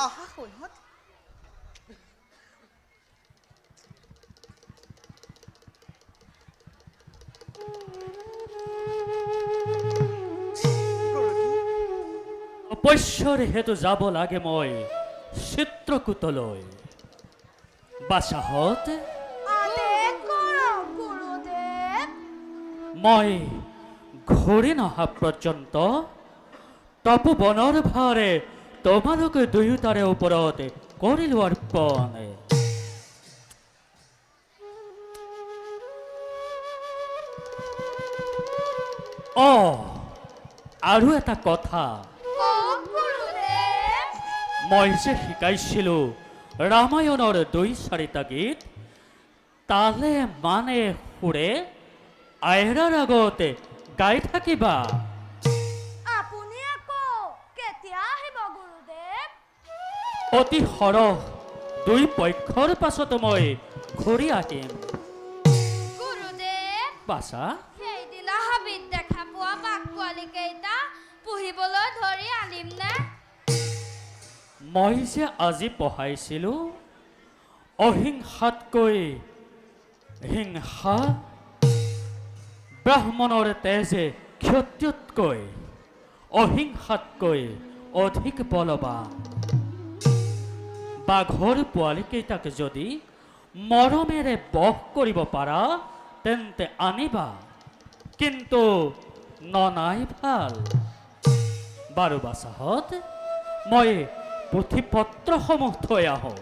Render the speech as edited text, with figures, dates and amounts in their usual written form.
আহা শুনহত অপশ্যৰ হেতু যাব লাগে মই চিত্ৰকূটলৈ বাসাহত মই ঘূৰি নহা পৰ্যন্ত তপোবনৰ ভাৰে তোমালোকে দুয়োটাৰে ওপৰত কৰিলো অৰ্পণ আৰু এটা কথা মই যে শিকাইছিলো ৰামায়ণৰ ২-৪টা গীত তালে মানে সুৰে আইৰাৰ আগতে গাই থাকিবা আপুনি আকৌ কেতিয়া আহিব গুৰুদেৱ অতি সৰহ ২ পক্ষৰ পাছত মই ঘূৰি আহিম গুৰুদেৱ বাছা সেইদিনা হাবিত দেখা পোৱা বাঘ পোৱালি কেইটা পুহিবলৈ ধৰি আনিম নে মই যে আজি পঢ়াইছিলো অহিংসাতকৈ হিংসা ব্ৰাহ্মণৰ তেজে ক্ষত্ৰিয়তকৈ অহিংসাতকৈ অধিক বলৱান বাঘৰ পোৱালিকেইটাক যদি মৰমেৰে বশ কৰিব পাৰা তেন্তে আনিবা কিন্তু ননাই ভাল বাৰু বাছাহত মই পুথি পত্ৰসমূহ থৈ আহোঁ